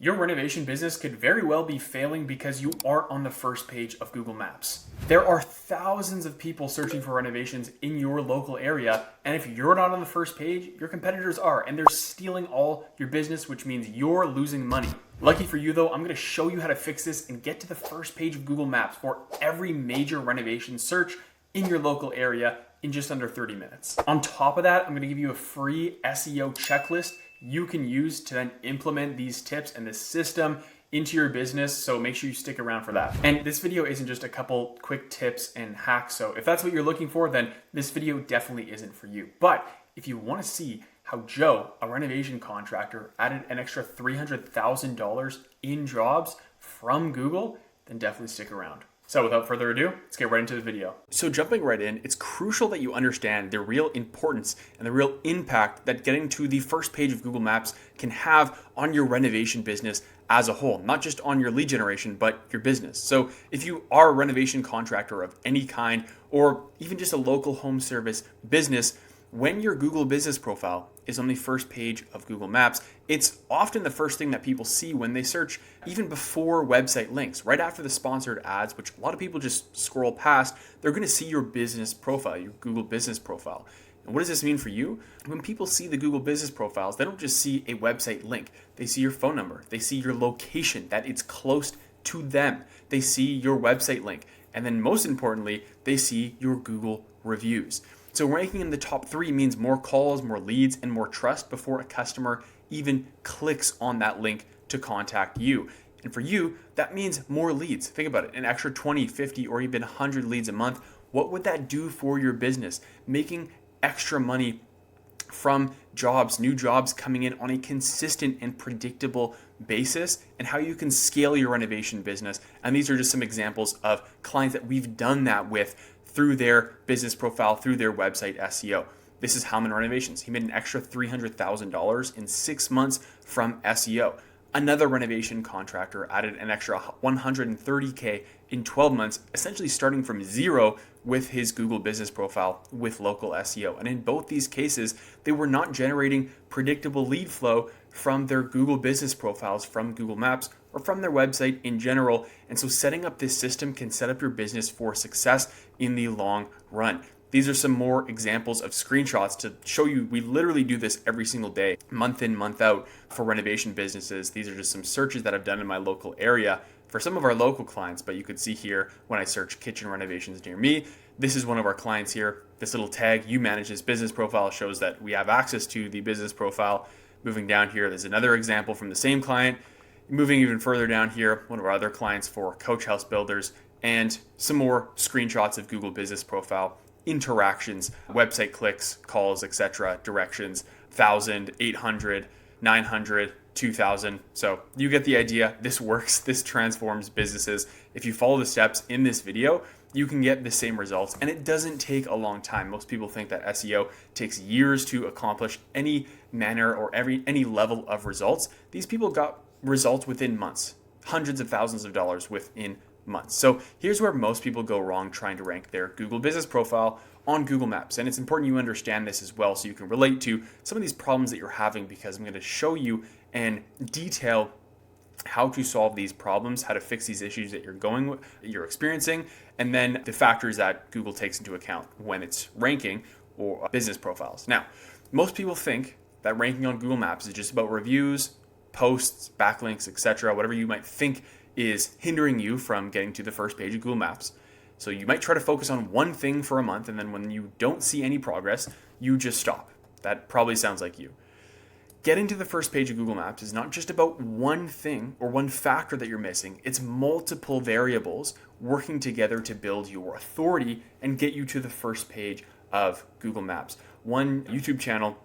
Your renovation business could very well be failing because you aren't on the first page of Google Maps. There are thousands of people searching for renovations in your local area, and if you're not on the first page, your competitors are, and they're stealing all your business, which means you're losing money. Lucky for you though, I'm going to show you how to fix this and get to the first page of Google Maps for every major renovation search in your local area in just under 30 minutes. On top of that, I'm going to give you a free SEO checklist you can use to then implement these tips and this system into your business. So make sure you stick around for that. And this video isn't just a couple quick tips and hacks. So if that's what you're looking for, then this video definitely isn't for you. But if you want to see how Joe, a renovation contractor, added an extra $300,000 in jobs from Google, then definitely stick around. So without further ado, let's get right into the video. So jumping right in, it's crucial that you understand the real importance and the real impact that getting to the first page of Google Maps can have on your renovation business as a whole, not just on your lead generation, but your business. So if you are a renovation contractor of any kind, or even just a local home service business, when your Google business profile is on the first page of Google Maps, it's often the first thing that people see when they search, even before website links. Right after the sponsored ads, which a lot of people just scroll past, they're going to see your business profile, your Google business profile. And what does this mean for you? When people see the Google business profiles, they don't just see a website link. They see your phone number. They see your location, that it's close to them. They see your website link. And then most importantly, they see your Google reviews. So ranking in the top 3 means more calls, more leads, and more trust before a customer even clicks on that link to contact you. And for you, that means more leads. Think about it, an extra 20, 50, or even 100 leads a month. What would that do for your business? Making extra money from jobs, new jobs coming in on a consistent and predictable basis, and how you can scale your renovation business. And these are just some examples of clients that we've done that with through their business profile, through their website SEO. This is Hellman Renovations. He made an extra $300,000 in 6 months from SEO. Another renovation contractor added an extra $130K in 12 months, essentially starting from zero with his Google business profile with local SEO. And in both these cases, they were not generating predictable lead flow from their Google business profiles, from Google Maps, or from their website in general. And so setting up this system can set up your business for success in the long run. These are some more examples of screenshots to show you we literally do this every single day, month in, month out for renovation businesses. These are just some searches that I've done in my local area for some of our local clients, but you could see here when I search kitchen renovations near me, this is one of our clients here. This little tag, you manage this business profile, shows that we have access to the business profile. Moving down here, there's another example from the same client. Moving even further down here, one of our other clients for coach house builders, and some more screenshots of Google business profile, interactions, website clicks, calls, etc., directions, 1,000, 800, 900, 2,000. So you get the idea. This works. This transforms businesses. If you follow the steps in this video, you can get the same results, and it doesn't take a long time. Most people think that SEO takes years to accomplish any manner or any level of results. These people got results within months, hundreds of thousands of dollars within months. So here's where most people go wrong trying to rank their Google business profile on Google Maps. And it's important you understand this as well so you can relate to some of these problems that you're having, because I'm going to show you and detail how to solve these problems, how to fix these issues that you're experiencing, and then the factors that Google takes into account when it's ranking or business profiles. Now, most people think that ranking on Google Maps is just about reviews, posts, backlinks, etc., whatever you might think is hindering you from getting to the first page of Google Maps. So you might try to focus on one thing for a month, and then when you don't see any progress, you just stop. That probably sounds like you. Getting to the first page of Google Maps is not just about one thing or one factor that you're missing. It's multiple variables working together to build your authority and get you to the first page of Google Maps. One YouTube channel,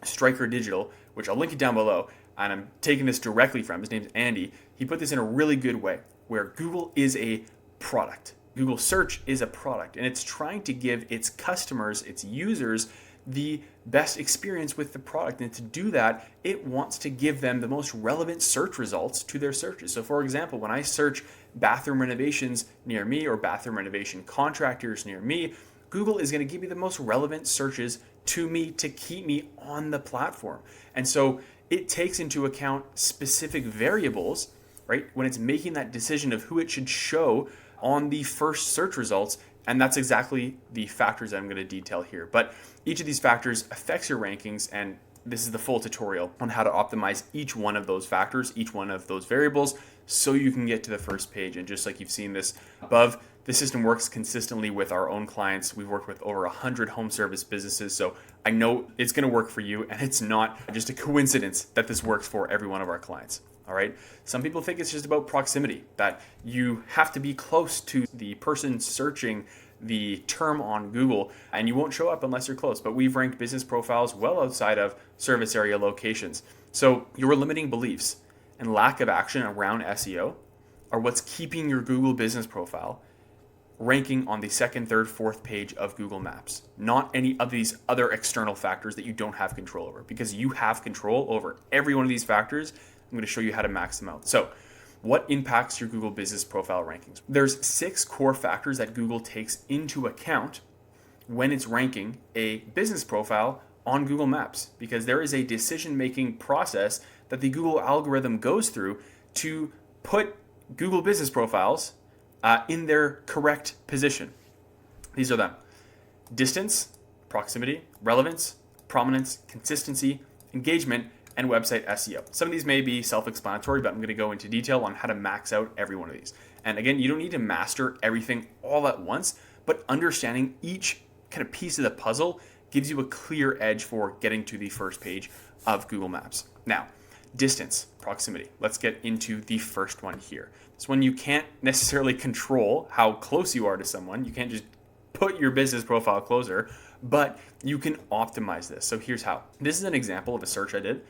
Striker Digital, which I'll link it down below, and I'm taking this directly from, his name's Andy. He put this in a really good way, where Google is a product. Google Search is a product, and it's trying to give its customers, its users, the best experience with the product. And to do that, it wants to give them the most relevant search results to their searches. So for example, when I search bathroom renovations near me or bathroom renovation contractors near me, Google is going to give me the most relevant searches to me to keep me on the platform. And so it takes into account specific variables, right? When it's making that decision of who it should show on the first search results. And that's exactly the factors that I'm going to detail here. But each of these factors affects your rankings, and this is the full tutorial on how to optimize each one of those factors, each one of those variables, so you can get to the first page. And just like you've seen this above, the system works consistently with our own clients. We've worked with over 100 home service businesses, so I know it's going to work for you, and it's not just a coincidence that this works for every one of our clients. All right. Some people think it's just about proximity, that you have to be close to the person searching the term on Google and you won't show up unless you're close. But we've ranked business profiles well outside of service area locations. So your limiting beliefs and lack of action around SEO are what's keeping your Google business profile ranking on the second, third, fourth page of Google Maps, not any of these other external factors that you don't have control over. Because you have control over every one of these factors, I'm going to show you how to max them out. So, what impacts your Google business profile rankings? There's 6 core factors that Google takes into account when it's ranking a business profile on Google Maps, because there is a decision-making process that the Google algorithm goes through to put Google business profiles in their correct position. These are them: distance, proximity, relevance, prominence, consistency, engagement, and website SEO. Some of these may be self-explanatory, but I'm going to go into detail on how to max out every one of these. And again, you don't need to master everything all at once, but understanding each kind of piece of the puzzle gives you a clear edge for getting to the first page of Google Maps. Now, distance, proximity. Let's get into the first one here. This one you can't necessarily control how close you are to someone. You can't just put your business profile closer, but you can optimize this. So here's how. This is an example of a search I did.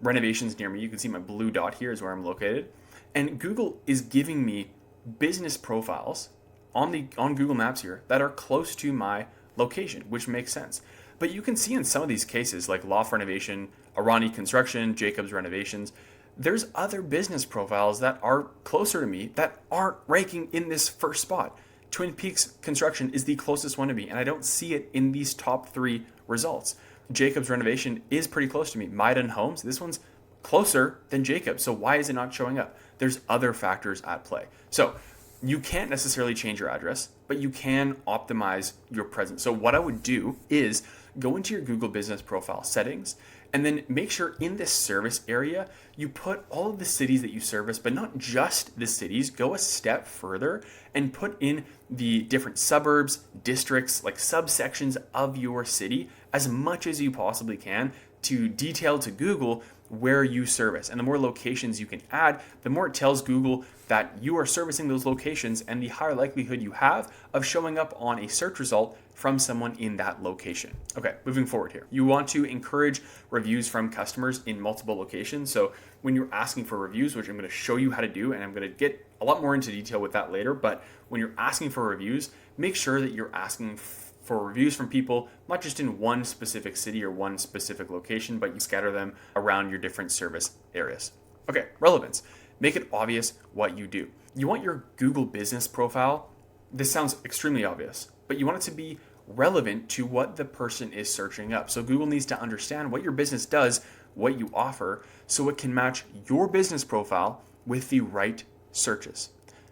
Renovations near me. You can see my blue dot here is where I'm located. And Google is giving me business profiles on Google Maps here that are close to my location, which makes sense. But you can see in some of these cases, like Loft Renovation, Arani Construction, Jacobs Renovations, there's other business profiles that are closer to me that aren't ranking in this first spot. Twin Peaks Construction is the closest one to me, and I don't see it in these top 3 results. Jacobs Renovation is pretty close to me. Maiden Homes, this one's closer than Jacobs, so why is it not showing up? There's other factors at play. So you can't necessarily change your address, but you can optimize your presence. So what I would do is go into your Google Business Profile settings, and then make sure in this service area, you put all of the cities that you service, but not just the cities. Go a step further and put in the different suburbs, districts, like subsections of your city as much as you possibly can to detail to Google where you service. And the more locations you can add, the more it tells Google that you are servicing those locations, and the higher likelihood you have of showing up on a search result from someone in that location. Okay, moving forward here. You want to encourage reviews from customers in multiple locations. So when you're asking for reviews, which I'm going to show you how to do, and I'm going to get a lot more into detail with that later, but when you're asking for reviews, make sure that you're asking for reviews from people, not just in one specific city or one specific location, but you scatter them around your different service areas. Okay, relevance. Make it obvious what you do. You want your Google business profile, this sounds extremely obvious, but you want it to be relevant to what the person is searching up. So Google needs to understand what your business does, what you offer, so it can match your business profile with the right searches.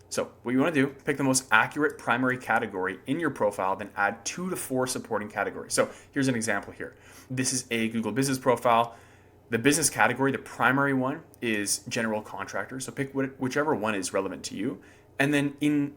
So what you want to do, pick the most accurate primary category in your profile, then add 2 to 4 supporting categories. So here's an example here. This is a Google business profile. The business category, the primary one, is general contractor. So pick whichever one is relevant to you. And then in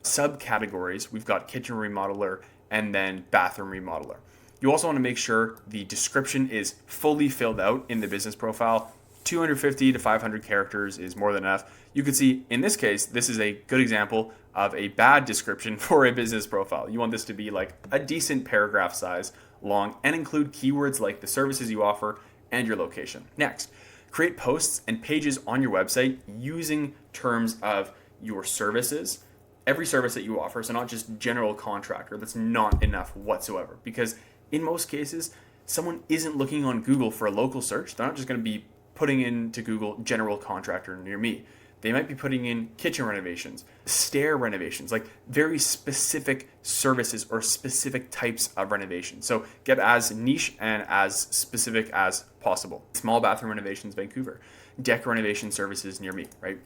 subcategories, we've got kitchen remodeler and then bathroom remodeler. You also want to make sure the description is fully filled out in the business profile. 250 to 500 characters is more than enough. You can see in this case, this is a good example of a bad description for a business profile. You want this to be like a decent paragraph size long and include keywords like the services you offer and your location. Next, create posts and pages on your website using terms of your services, every service that you offer. So not just general contractor. That's not enough whatsoever, because in most cases, someone isn't looking on Google for a local search. They're not just going to be putting into Google general contractor near me. They might be putting in kitchen renovations, stair renovations, like very specific services or specific types of renovations. So get as niche and as specific as possible. Small bathroom renovations, Vancouver. Deck renovation services near me, right?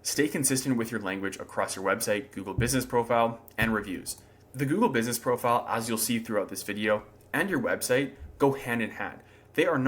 Stay consistent with your language across your website, Google Business Profile, and reviews. The Google Business Profile, as you'll see throughout this video, and your website go hand in hand. They are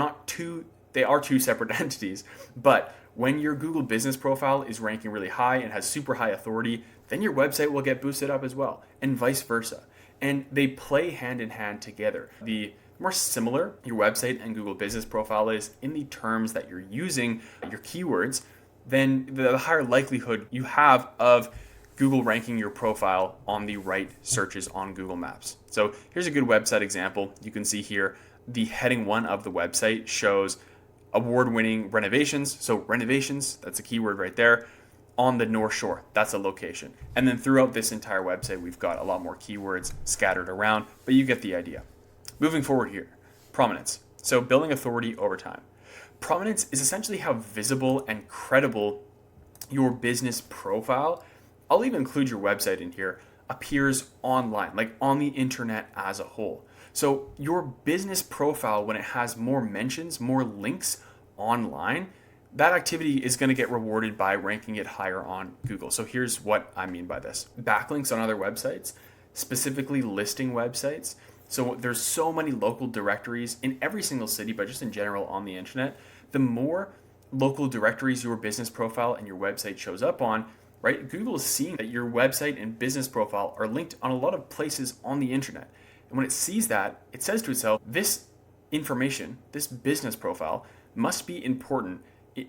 two separate entities, but when your Google Business Profile is ranking really high and has super high authority, then your website will get boosted up as well, and vice versa. And they play hand in hand together. The more similar your website and Google Business Profile is in the terms that you're using, your keywords, then the higher likelihood you have of Google ranking your profile on the right searches on Google Maps. So here's a good website example. You can see here the heading 1 of the website shows award-winning renovations. So renovations, that's a keyword right there, on the North Shore. That's a location. And then throughout this entire website, we've got a lot more keywords scattered around, but you get the idea. Moving forward here, prominence. So building authority over time. Prominence is essentially how visible and credible your business profile, I'll even include your website in here, appears online, like on the internet as a whole. So your business profile, when it has more mentions, more links online, that activity is going to get rewarded by ranking it higher on Google. So here's what I mean by this. Backlinks on other websites, specifically listing websites. So there's so many local directories in every single city, but just in general on the internet. The more local directories your business profile and your website shows up on, right? Google is seeing that your website and business profile are linked on a lot of places on the internet. And when it sees that, it says to itself, this information, this business profile must be important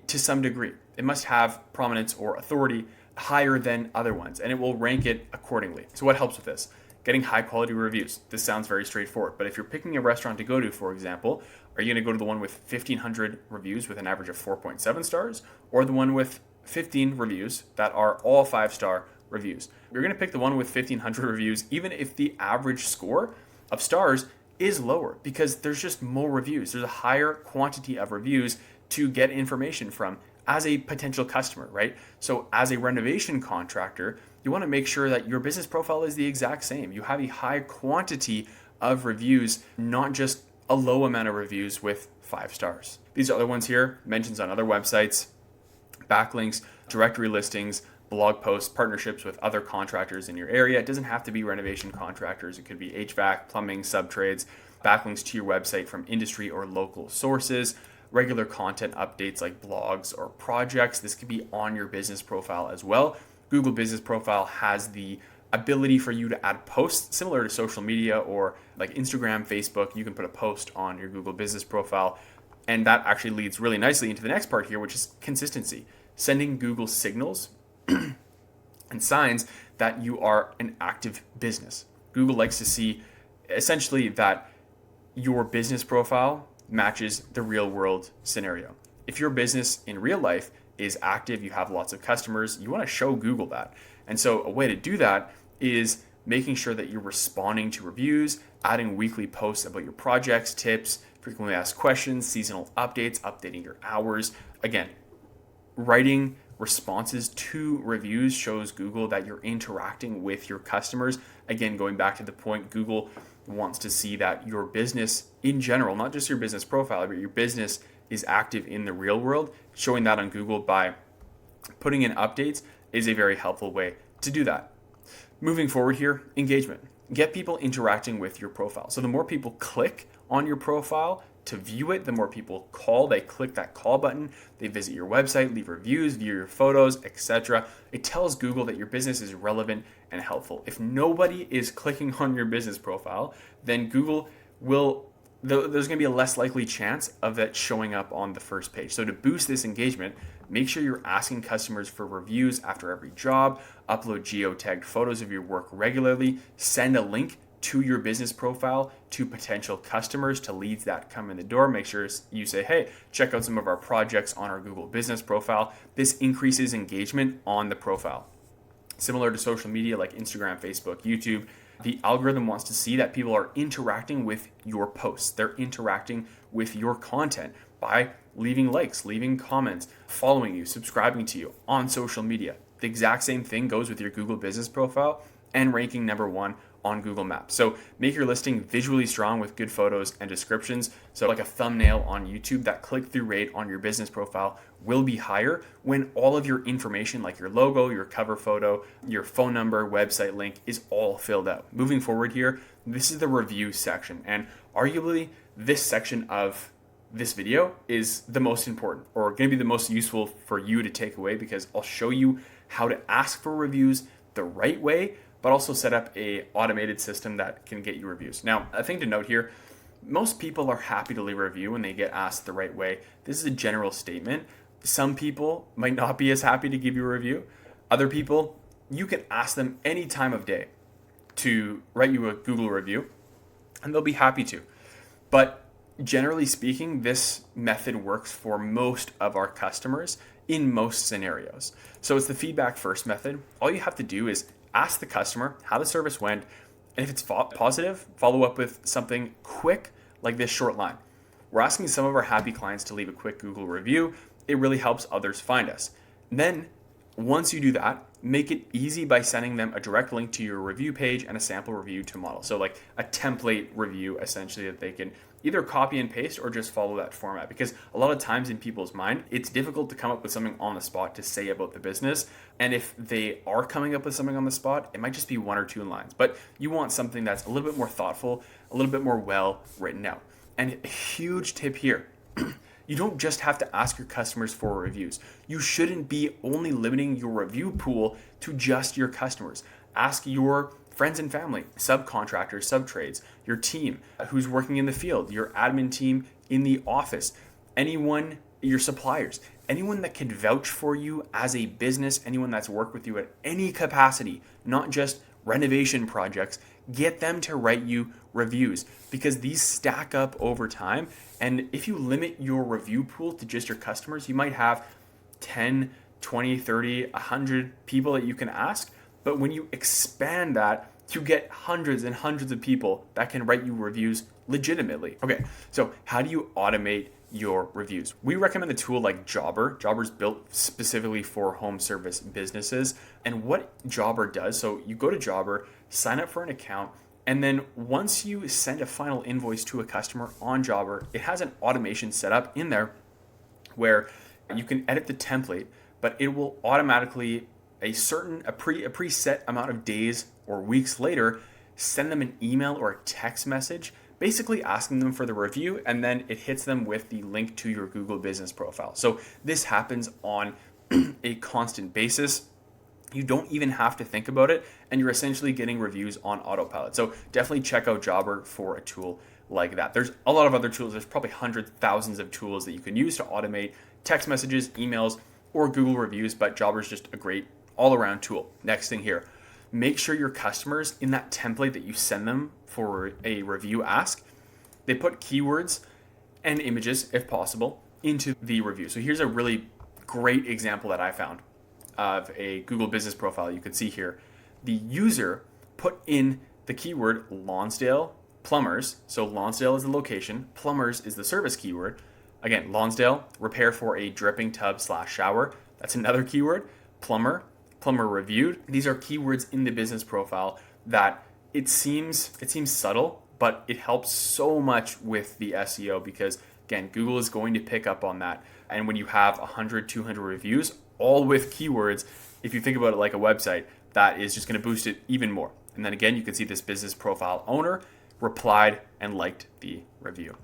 to some degree. It must have prominence or authority higher than other ones, and it will rank it accordingly. So what helps with this? Getting high quality reviews. This sounds very straightforward, but if you're picking a restaurant to go to, for example, are you going to go to the one with 1,500 reviews with an average of 4.7 stars, or the one with 15 reviews that are all 5-star reviews? You're going to pick the one with 1,500 reviews, even if the average score of stars is lower, because there's just more reviews. There's a higher quantity of reviews to get information from as a potential customer, right? So as a renovation contractor, you want to make sure that your business profile is the exact same. You have a high quantity of reviews, not just a low amount of reviews with 5 stars. These other ones here, mentions on other websites, backlinks, directory listings, blog posts, partnerships with other contractors in your area. It doesn't have to be renovation contractors. It could be HVAC, plumbing, subtrades, backlinks to your website from industry or local sources, regular content updates like blogs or projects. This could be on your business profile as well. Google Business Profile has the ability for you to add posts similar to social media or like Instagram, Facebook. You can put a post on your Google Business Profile. And that actually leads really nicely into the next part here, which is consistency. Sending Google signals and signs that you are an active business. Google likes to see essentially that your business profile matches the real world scenario. If your business in real life is active, you have lots of customers, you want to show Google that. And so a way to do that is making sure that you're responding to reviews, adding weekly posts about your projects, tips, frequently asked questions, seasonal updates, updating your hours. Again, writing responses to reviews shows Google that you're interacting with your customers. Again, going back to the point, Google wants to see that your business in general, not just your business profile, but your business is active in the real world. Showing that on Google by putting in updates is a very helpful way to do that. Moving forward here, engagement. Get people interacting with your profile. So the more people click on your profile to view it, the more people call, they click that call button, they visit your website, leave reviews, view your photos, etc. It tells Google that your business is relevant and helpful. If nobody is clicking on your business profile, then Google there's going to be a less likely chance of that showing up on the first page. So to boost this engagement, make sure you're asking customers for reviews after every job, upload geotagged photos of your work regularly, send a link to your business profile to potential customers, to leads that come in the door. Make sure you say, hey, check out some of our projects on our Google Business Profile. This increases engagement on the profile. Similar to social media like Instagram, Facebook, YouTube, the algorithm wants to see that people are interacting with your posts. They're interacting with your content. by leaving likes, leaving comments, following you, subscribing to you on social media. The exact same thing goes with your Google business profile and ranking number 1 on Google Maps. So make your listing visually strong with good photos and descriptions. So like a thumbnail on YouTube, that click-through rate on your business profile will be higher when all of your information, like your logo, your cover photo, your phone number, website link, is all filled out. Moving forward here, this is the review section. And arguably this section of this video is the most important, or going to be the most useful for you to take away, because I'll show you how to ask for reviews the right way, but also set up a automated system that can get you reviews. Now, a thing to note here, most people are happy to leave a review when they get asked the right way. This is a general statement. Some people might not be as happy to give you a review. Other people, you can ask them any time of day to write you a Google review, and they'll be happy to. But generally speaking, this method works for most of our customers in most scenarios. So it's the feedback first method. All you have to do is ask the customer how the service went, and if it's positive, follow up with something quick like this short line. We're asking some of our happy clients to leave a quick Google review. It really helps others find us. And then once you do that, make it easy by sending them a direct link to your review page and a sample review to model. So like a template review, essentially, that they can either copy and paste or just follow that format. Because a lot of times in people's mind, it's difficult to come up with something on the spot to say about the business. And if they are coming up with something on the spot, it might just be 1 or 2 lines. But you want something that's a little bit more thoughtful, a little bit more well written out. And a huge tip here, you don't just have to ask your customers for reviews. You shouldn't be only limiting your review pool to just your customers. Ask your friends and family, subcontractors, subtrades, your team who's working in the field, your admin team in the office, anyone, your suppliers, anyone that can vouch for you as a business, anyone that's worked with you at any capacity, not just renovation projects. Get them to write you reviews, because these stack up over time. And if you limit your review pool to just your customers, you might have 10, 20, 30, 100 people that you can ask. But when you expand that, you get hundreds and hundreds of people that can write you reviews legitimately. Okay, so how do you automate your reviews? We recommend a tool like Jobber. Jobber's built specifically for home service businesses. And what Jobber does, so you go to Jobber, sign up for an account, and then once you send a final invoice to a customer on Jobber, it has an automation set up in there where you can edit the template, but it will automatically a preset amount of days or weeks later send them an email or a text message basically asking them for the review, and then it hits them with the link to your Google business profile. So this happens on a constant basis. You don't even have to think about it, and you're essentially getting reviews on autopilot. So definitely check out Jobber for a tool like that. There's a lot of other tools. There's probably hundreds, thousands of tools that you can use to automate text messages, emails, or Google reviews, but Jobber is just a great all-around tool. Next thing here, make sure your customers in that template that you send them for a review ask, they put keywords and images, if possible, into the review. So here's a really great example that I found of a Google business profile. You can see here, the user put in the keyword Lonsdale Plumbers. So Lonsdale is the location, Plumbers is the service keyword. Again, Lonsdale, repair for a dripping tub/shower. That's another keyword. Plumber reviewed. These are keywords in the business profile that it seems subtle, but it helps so much with the SEO, because again, Google is going to pick up on that. And when you have 100, 200 reviews, all with keywords, if you think about it like a website, that is just going to boost it even more. And then again, you can see this business profile owner replied and liked the review.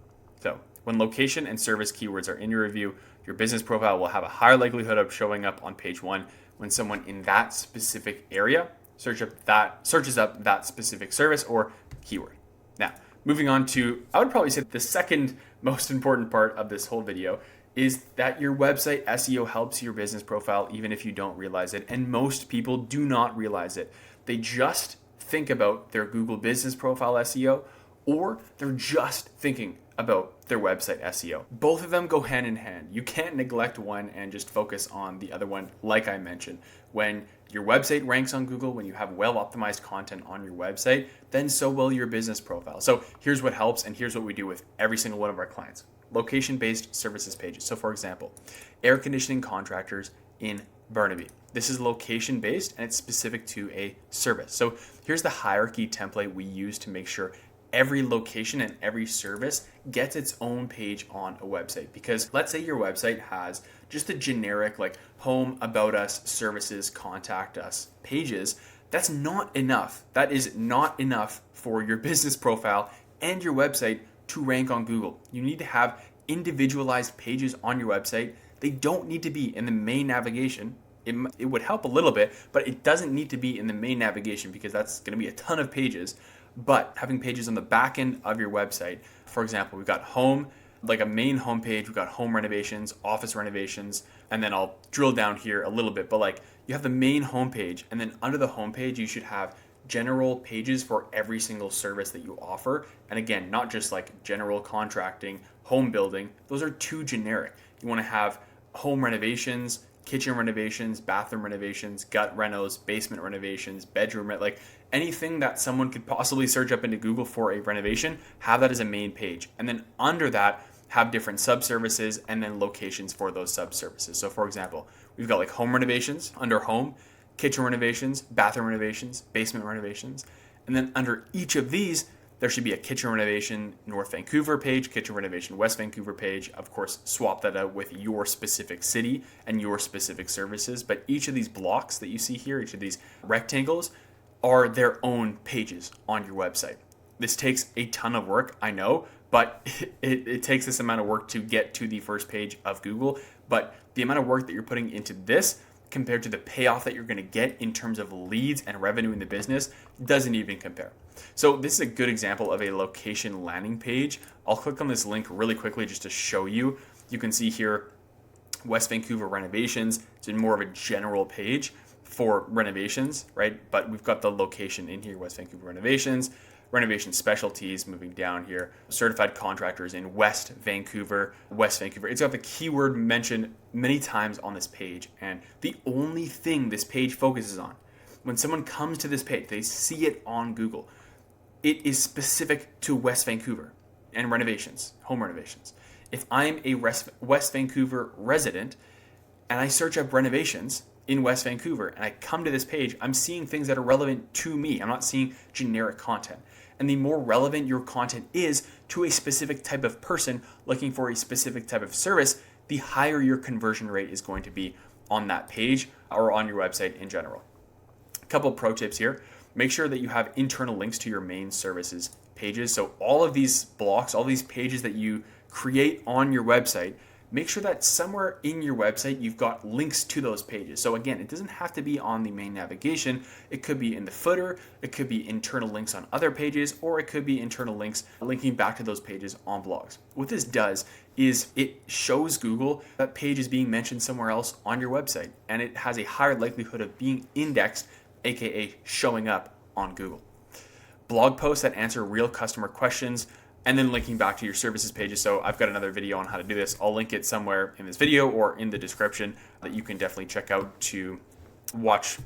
So when location and service keywords are in your review, your business profile will have a higher likelihood of showing up on page 1 when someone in that specific area searches up that specific service or keyword. Now, moving on to, I would probably say the second most important part of this whole video is that your website SEO helps your business profile even if you don't realize it. And most people do not realize it. They just think about their Google business profile SEO, or they're just thinking about their website SEO. Both of them go hand in hand. You can't neglect one and just focus on the other one. Like I mentioned, when your website ranks on Google, when you have well-optimized content on your website, then so will your business profile. So here's what helps, and here's what we do with every single one of our clients. location-based services pages. So for example, air conditioning contractors in Burnaby. This is location-based and it's specific to a service. So here's the hierarchy template we use to make sure every location and every service gets its own page on a website. Because let's say your website has just a generic like home, about us, services, contact us pages. That's not enough. That is not enough for your business profile and your website to rank on Google. You need to have individualized pages on your website. They don't need to be in the main navigation. It would help a little bit, but it doesn't need to be in the main navigation because that's going to be a ton of pages. But having pages on the back end of your website, for example, we've got home, like a main homepage, we've got home renovations, office renovations, and then I'll drill down here a little bit, but like you have the main homepage, and then under the homepage, you should have general pages for every single service that you offer. And again, not just like general contracting, home building, those are too generic. You want to have home renovations, kitchen renovations, bathroom renovations, gut renos, basement renovations, bedroom, like anything that someone could possibly search up into Google for a renovation, have that as a main page. And then under that, have different subservices and then locations for those subservices. So for example, we've got like home renovations under home, kitchen renovations, bathroom renovations, basement renovations. And then under each of these, there should be a kitchen renovation North Vancouver page, kitchen renovation West Vancouver page. Of course, swap that out with your specific city and your specific services. But each of these blocks that you see here, each of these rectangles, are their own pages on your website. This takes a ton of work, I know, but it takes this amount of work to get to the first page of Google. But the amount of work that you're putting into this compared to the payoff that you're going to get in terms of leads and revenue in the business doesn't even compare. So this is a good example of a location landing page. I'll click on this link really quickly just to show you. You can see here West Vancouver renovations. It's in more of a general page for renovations, right? But we've got the location in here, West Vancouver renovations, renovation specialties, moving down here, certified contractors in West Vancouver. It's got the keyword mentioned many times on this page. And the only thing this page focuses on, when someone comes to this page, they see it on Google, it is specific to West Vancouver and renovations, home renovations. If I'm a West Vancouver resident and I search up renovations in West Vancouver and I come to this page, I'm seeing things that are relevant to me. I'm not seeing generic content. And the more relevant your content is to a specific type of person looking for a specific type of service, the higher your conversion rate is going to be on that page or on your website in general. A couple pro tips here. Make sure that you have internal links to your main services pages. So all of these blocks, all these pages that you create on your website, make sure that somewhere in your website you've got links to those pages. So again, it doesn't have to be on the main navigation. It could be in the footer, it could be internal links on other pages, or it could be internal links linking back to those pages on blogs. What this does is it shows Google that page is being mentioned somewhere else on your website, and it has a higher likelihood of being indexed, aka showing up on Google. Blog posts that answer real customer questions, and then linking back to your services pages. So I've got another video on how to do this. I'll link it somewhere in this video or in the description that you can definitely check out to watch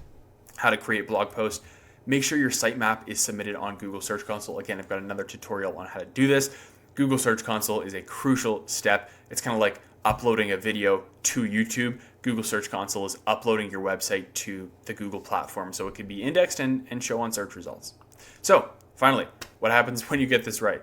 how to create blog posts. Make sure your sitemap is submitted on Google Search Console. Again, I've got another tutorial on how to do this. Google Search Console is a crucial step. It's kind of like uploading a video to YouTube. Google Search Console is uploading your website to the Google platform so it can be indexed and show on search results. So finally, what happens when you get this right?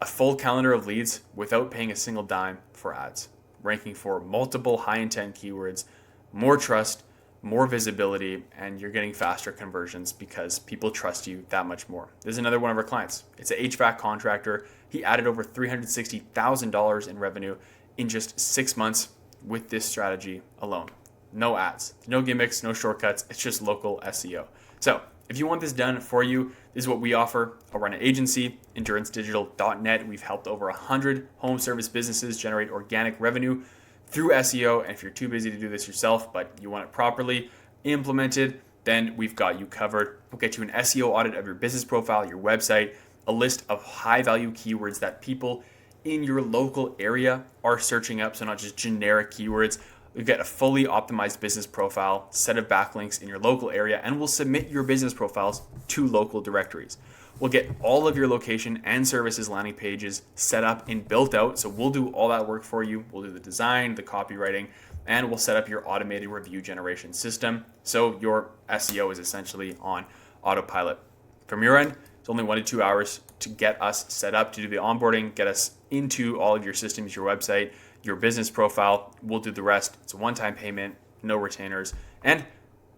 A full calendar of leads without paying a single dime for ads, ranking for multiple high intent keywords, more trust, more visibility, and you're getting faster conversions because people trust you that much more. This is another one of our clients. It's an HVAC contractor. He added over $360,000 in revenue in just 6 months with this strategy alone. No ads, no gimmicks, no shortcuts. It's just local SEO. So if you want this done for you, this is what we offer. I'll run an agency, endurancedigital.net. We've helped over 100 home service businesses generate organic revenue through SEO. And if you're too busy to do this yourself, but you want it properly implemented, then we've got you covered. We'll get you an SEO audit of your business profile, your website, a list of high value keywords that people in your local area are searching up. So not just generic keywords. We've got a fully optimized business profile, set of backlinks in your local area, and we'll submit your business profiles to local directories. We'll get all of your location and services landing pages set up and built out. So we'll do all that work for you. We'll do the design, the copywriting, and we'll set up your automated review generation system. So your SEO is essentially on autopilot. From your end, it's only 1 to 2 hours to get us set up, to do the onboarding, get us into all of your systems, your website, your business profile. We'll do the rest. It's a one-time payment, no retainers. And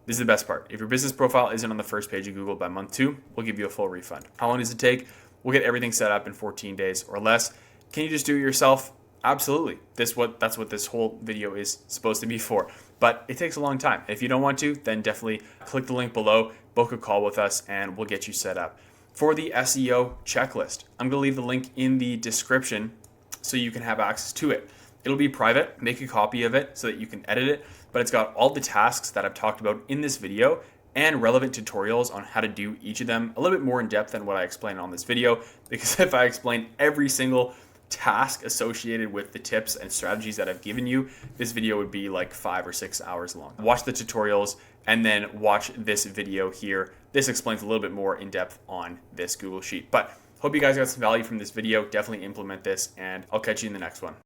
this is the best part. If your business profile isn't on the first page of Google by month 2, we'll give you a full refund. How long does it take? We'll get everything set up in 14 days or less. Can you just do it yourself? Absolutely. That's what this whole video is supposed to be for. But it takes a long time. If you don't want to, then definitely click the link below, book a call with us, and we'll get you set up. For the SEO checklist, I'm going to leave the link in the description so you can have access to it. It'll be private. Make a copy of it so that you can edit it, but it's got all the tasks that I've talked about in this video and relevant tutorials on how to do each of them a little bit more in depth than what I explained on this video, because if I explain every single task associated with the tips and strategies that I've given you, this video would be like 5 or 6 hours long. Watch the tutorials and then watch this video here. This explains a little bit more in depth on this Google Sheet. But hope you guys got some value from this video. Definitely implement this, and I'll catch you in the next one.